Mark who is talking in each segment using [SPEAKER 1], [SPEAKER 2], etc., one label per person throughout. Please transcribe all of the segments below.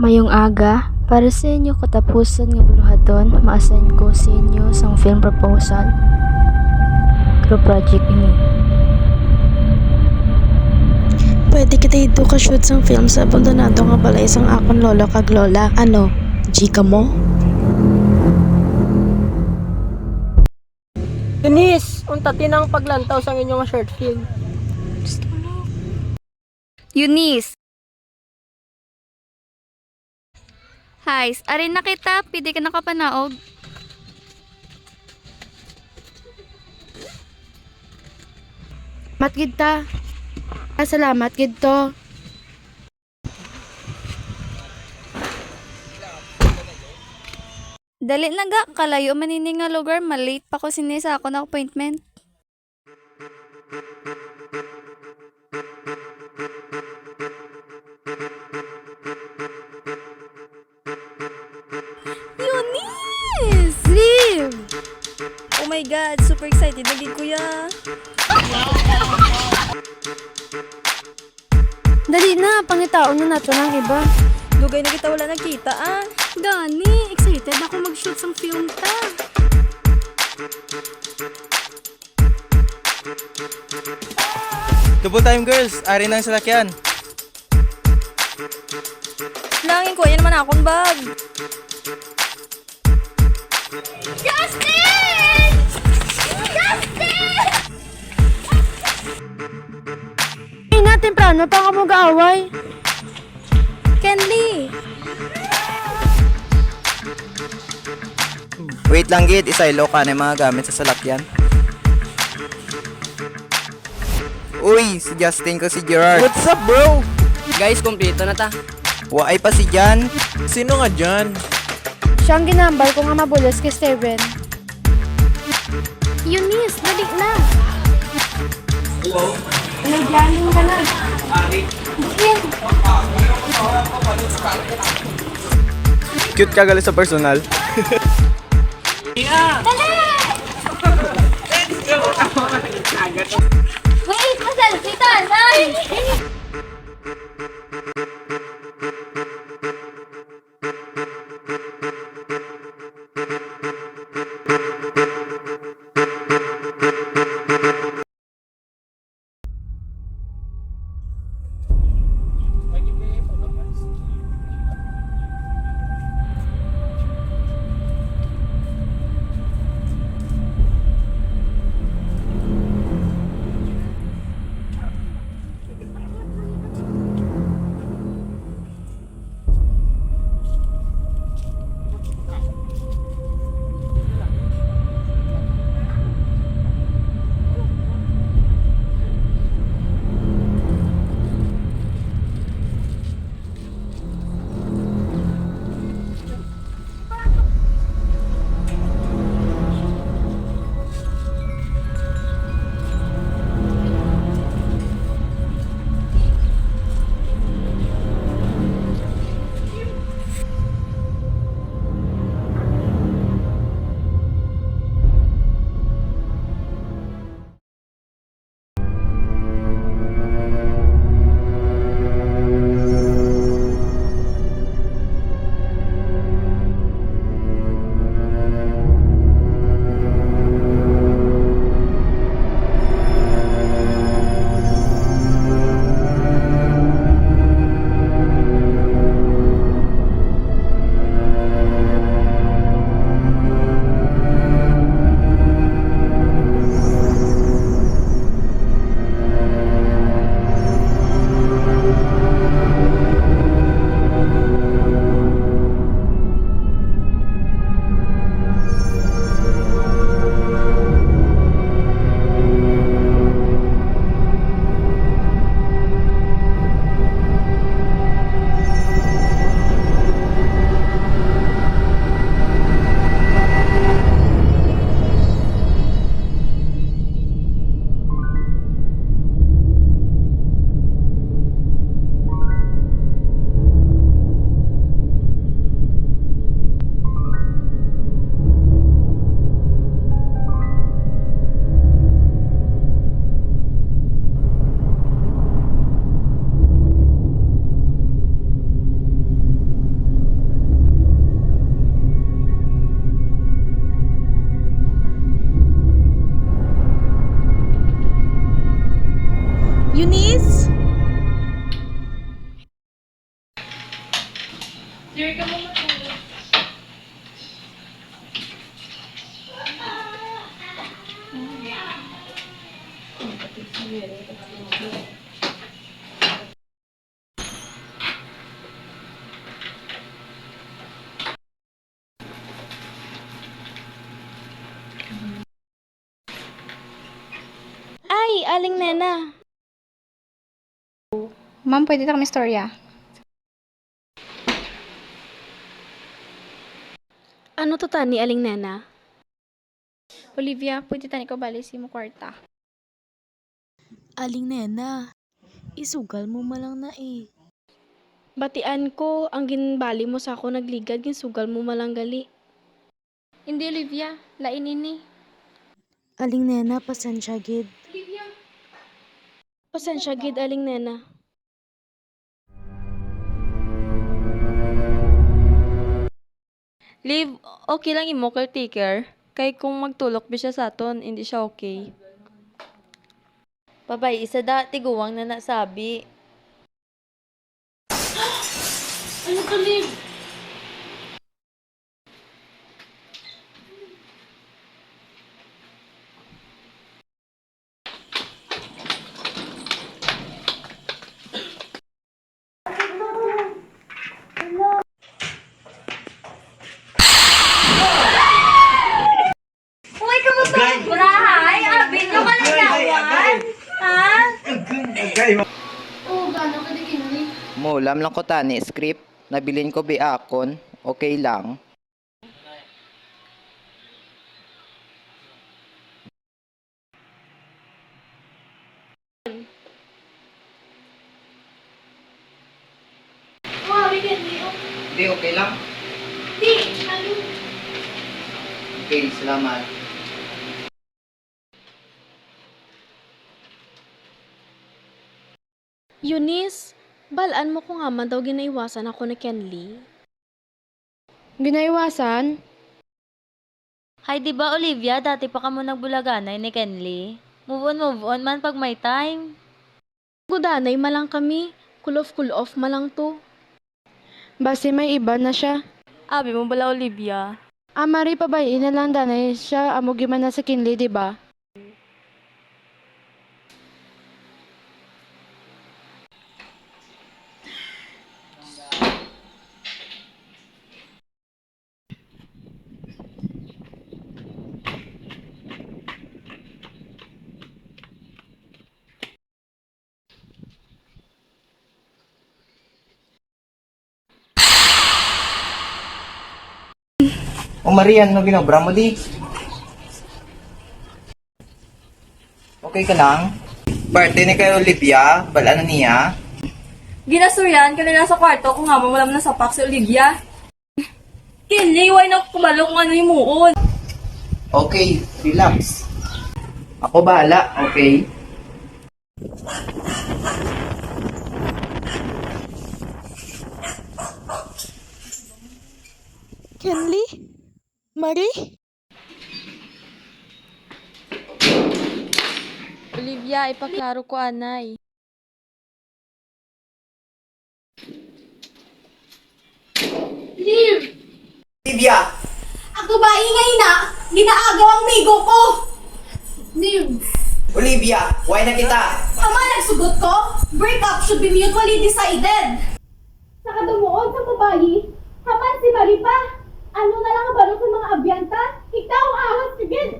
[SPEAKER 1] Mayong aga, para sa inyo katapusan nga buluhaton, ma-assign ko sa inyo sang film proposal. Group project ini.
[SPEAKER 2] Pwede kita dito ka shoot sang film sa abandonado nga balay sang akon lolo kag lola. Ano, Gika mo?
[SPEAKER 3] Denise, unta tinang paglantaw sa inyong short film.
[SPEAKER 4] Eunice. Hi, arin na kita, pwede ka nakapanaog.
[SPEAKER 2] Mat gid ta. Salamat gid to.
[SPEAKER 4] Dali na ga, kalayo manini nga lugar, malate pa ko sini sa ako na appointment. Eunice! Liv! Oh my God, super excited na gid kuya.
[SPEAKER 2] Dali na, pangitaon na nato ng iba.
[SPEAKER 4] Dugay na kita wala nagkita ah. Gani, excited ako mag-shoot sa film ta.
[SPEAKER 5] Double time girls, ari nang salakyan.
[SPEAKER 4] Langin ko, yan naman akong bag. Justin! Justin!
[SPEAKER 2] Ay na, temprano pa ka mo gaaway.
[SPEAKER 4] Kenley!
[SPEAKER 5] Wait lang gid, isaylo ka na yung mga gamit sa salakyan. Uy, si Justin ko si Gerard.
[SPEAKER 3] What's up, bro?
[SPEAKER 6] Guys, kompleto na ta.
[SPEAKER 5] Waay pa si Jan.
[SPEAKER 3] Sino nga dyan?
[SPEAKER 2] Siyang ginambal ko nga mabulas kay Steven.
[SPEAKER 4] Eunice, dali na!
[SPEAKER 2] Naglaling ka na.
[SPEAKER 5] Cute ka gali sa personal.
[SPEAKER 4] Wait, ma-selfie tayo!
[SPEAKER 2] Ay, Aling Nena.
[SPEAKER 7] Ma'am, pwede na kami istorya.
[SPEAKER 2] Ano to tani, Aling Nena?
[SPEAKER 7] Olivia, pwede tani ko balisi mo kwarta.
[SPEAKER 2] Aling Nena, isugal mo malang na eh. Batian ko, ang ginbali mo sa ako nagligad, ginsugal mo malang gali.
[SPEAKER 7] Hindi, Olivia. Lain ini.
[SPEAKER 2] Aling Nena, pasensya gid. Pasensya gid, Aling Nena.
[SPEAKER 8] Liv, okay lang imo caretaker. Kay kung magtulok ba siya sa aton, hindi siya okay.
[SPEAKER 9] Papay, isa da, tiguwang na nasabi.
[SPEAKER 4] Burahay, abin nyo kalayawan. Ha?
[SPEAKER 5] Mulam lang ko tani, script. Nabilin ko biakon. Okay lang. Hindi, okay lang? Okay, salamat.
[SPEAKER 2] Eunice, balaan mo kung ama daw ginaiwasan ako ni Kenley.
[SPEAKER 1] Ginaiwasan?
[SPEAKER 9] Hay, di ba Olivia, dati pa ka mo nagbulaganay ni Kenley? Move on man pag may time.
[SPEAKER 2] Gudanay malang kami, cool off malang to.
[SPEAKER 1] Base may iba na siya.
[SPEAKER 8] Abi mo bala Olivia.
[SPEAKER 1] Mari pa ba ina lang danay siya amo giman na sa kinli, di ba?
[SPEAKER 5] O Marian, no ginobra mo di? Okay ka lang? Birthday ni kay Olivia, bala na niya.
[SPEAKER 8] Ginasuryan kanila sa kwarto kung nga mo wala na sapak si Olivia. Kinli, why na kumalo kung ano yung muon.
[SPEAKER 5] Okay, relax. Ako bahala, okay?
[SPEAKER 2] Kenley? Marie?
[SPEAKER 8] Olivia, ipaklaro ko anay.
[SPEAKER 5] Olivia!
[SPEAKER 4] Ako ba ingay na? Ginaagaw ang migo ko.
[SPEAKER 5] Olivia, why na kita?
[SPEAKER 4] Ama, nagsugot ko? Breakup should be mutually decided. Nakadumuod sa babayi. Haman si Maripa. Ano na lang kabalo sa mga abyanta? Ikaw ahas sigid.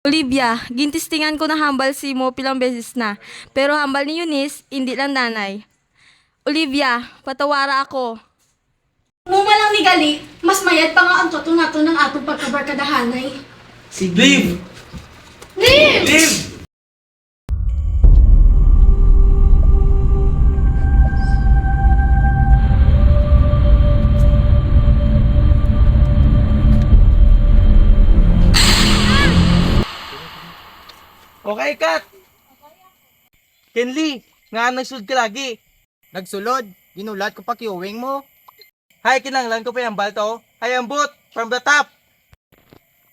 [SPEAKER 8] Olivia, gintistingan ko na hambal si mo pilang beses na. Pero hambal ni Eunice, hindi lang nanay. Olivia, patawara ako.
[SPEAKER 4] Muma lang ni Gali, mas mayad pa nga ang toto nato ng atong pagkabarkadahanay.
[SPEAKER 5] Si Liv! Liv!
[SPEAKER 10] Okay, Kat! Kenley, nga nagsulod ka lagi.
[SPEAKER 5] Nagsulod, ginulat ko pa kiuwing mo.
[SPEAKER 10] Hay, kinanglan ko pa yung balto. Hay, ambot, from the top.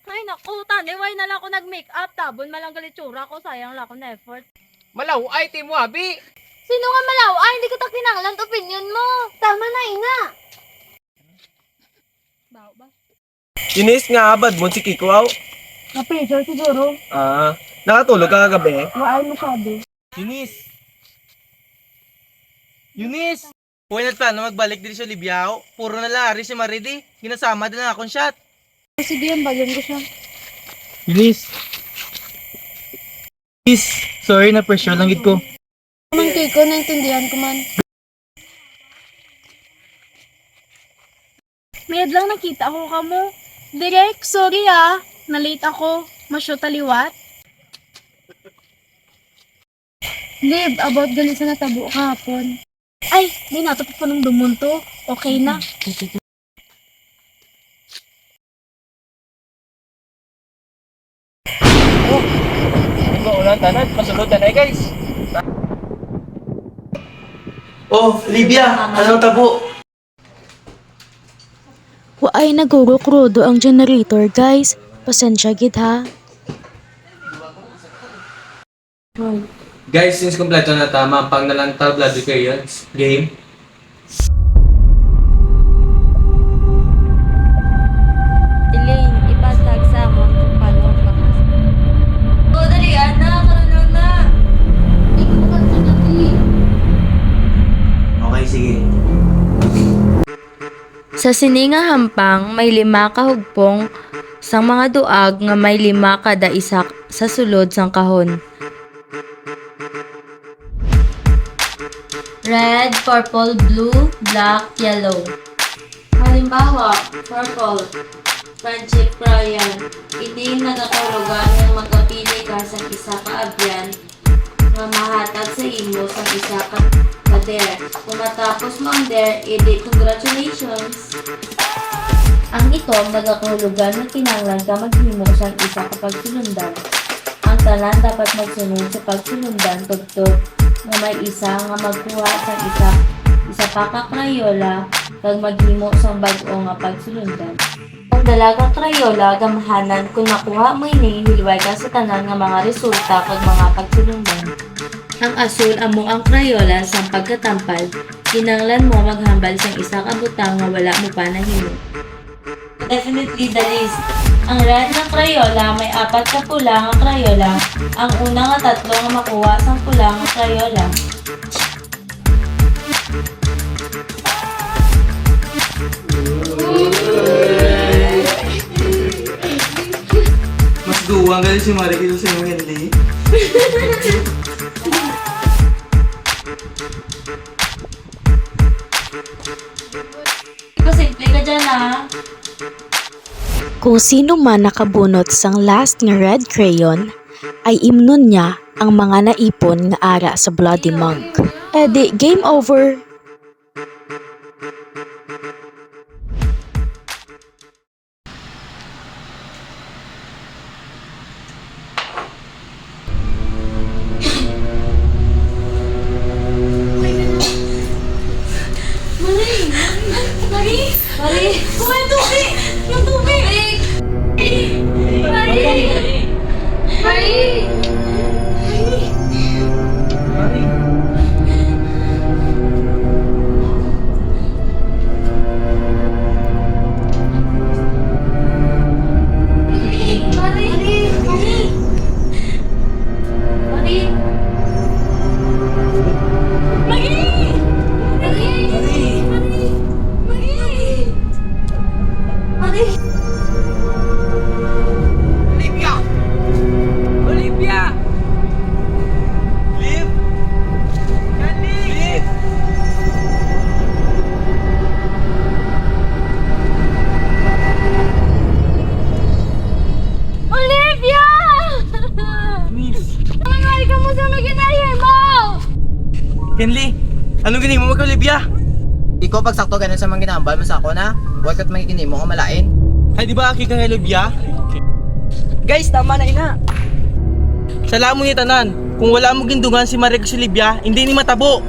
[SPEAKER 8] Ay naku, tani, why na lang ako nag-make up? Tabon malang galitsura ko, sayang lang ako na effort.
[SPEAKER 10] Malaw, ay, Timo Abi.
[SPEAKER 9] Sino nga malaw? Ay, hindi ko ta kinanglan opinion mo.
[SPEAKER 4] Tama na, ina!
[SPEAKER 10] Eunice nga, abad mo si Kiko, aw.
[SPEAKER 3] Na-pressure siguro.
[SPEAKER 10] Nakatulog ka kagabi?
[SPEAKER 3] Waay mo sabi.
[SPEAKER 10] Eunice! Eunice! Huwag na plano magbalik din sa Olivia, aw. Puro na lari si Maridi. Ginasama din na akong shot.
[SPEAKER 3] Sige, yan, bagyan ko siya.
[SPEAKER 10] Eunice! Eunice! Sorry, na-pressure lang ko.
[SPEAKER 3] Man, Kiko, naintindihan ko man.
[SPEAKER 2] Mayad lang nakita ko ka mo. Direk, sorry ah. Nalate ako. Masyo taliwat.
[SPEAKER 3] Liv, about gali sa natabo kahapon.
[SPEAKER 2] Ay, di natapos ko ng dumunto. Okay na.
[SPEAKER 10] Hindi ko ulang tanan. Masulod na guys. Oh, Olivia! Anong tabo?
[SPEAKER 2] Waay nagurukrudo ang generator, guys. Pasensya gid ha.
[SPEAKER 6] Guys, since kompleto na tama, pang nalantar blood kayo, game.
[SPEAKER 8] Elaine, ipatag sa amon kung paano makas.
[SPEAKER 9] O, dali, ana, karunong na.
[SPEAKER 10] Okay, sige.
[SPEAKER 9] Sa sininga hampang, may 5 ka hugpong sang mga duag nga may 5 kada isa sa sulod sang kahon. Red, purple, blue, black, yellow. Halimbawa, purple, friendship crayon. Iting nagakulugan ng magkapili ka sa isa ka abyan nga mahatag sa imo sa isa ka der. Kung natapos mo ang der, edi congratulations! Ang itom nagakahulugan na kinanglan ka maghimo sa isa ka pagsulundan. Ang tanan dapat magsunod sa pagsulundan tugtog nga may isa nga magkuha sa isa pa ka krayola kag maghimo sang bag-o nga pagsulundan. Ang dalaga krayola gamahanan kung nakuha mo ini hilway ka sa tanan nga mga resulta kag mga pagsulundan. Ang asul amo ang krayola sang pagkatampad, kinanglan mo maghambal sang isa ka butang nga wala mo pa nahimo. Definitely the least. Ang red na krayola may 4 ka pula nga krayola. Ang una nga 3 nga makuha sang pula nga krayola.
[SPEAKER 10] Mas duwang gali si Mari kito sa iyong Henley.
[SPEAKER 9] Simple ka dyan ha.
[SPEAKER 2] Kung sino man nakabunot sang last nga red crayon, ay imnon niya ang mga naipon nga ara sa Bloody Monk. Edi, game over!
[SPEAKER 9] Mari! Kuha yung tubig! Yung tubig! Mari! Mari!
[SPEAKER 10] Liv! Liv!
[SPEAKER 4] Olivia!
[SPEAKER 10] Miss!
[SPEAKER 4] Nangangali ka mo sa may ginarihan mo!
[SPEAKER 10] Henley! Anong gini mo mag-Olivia?
[SPEAKER 5] Ikaw pagsakto ganun sa mga ginambal mo sa ako na, huwag ka't magiging mo kumalain.
[SPEAKER 10] Ay, di ba aki kang Olivia?
[SPEAKER 3] Guys, tama na ina.
[SPEAKER 10] Salamat ni tanan. Kung wala mo gindungan si Marie si Olivia, hindi ni matabo.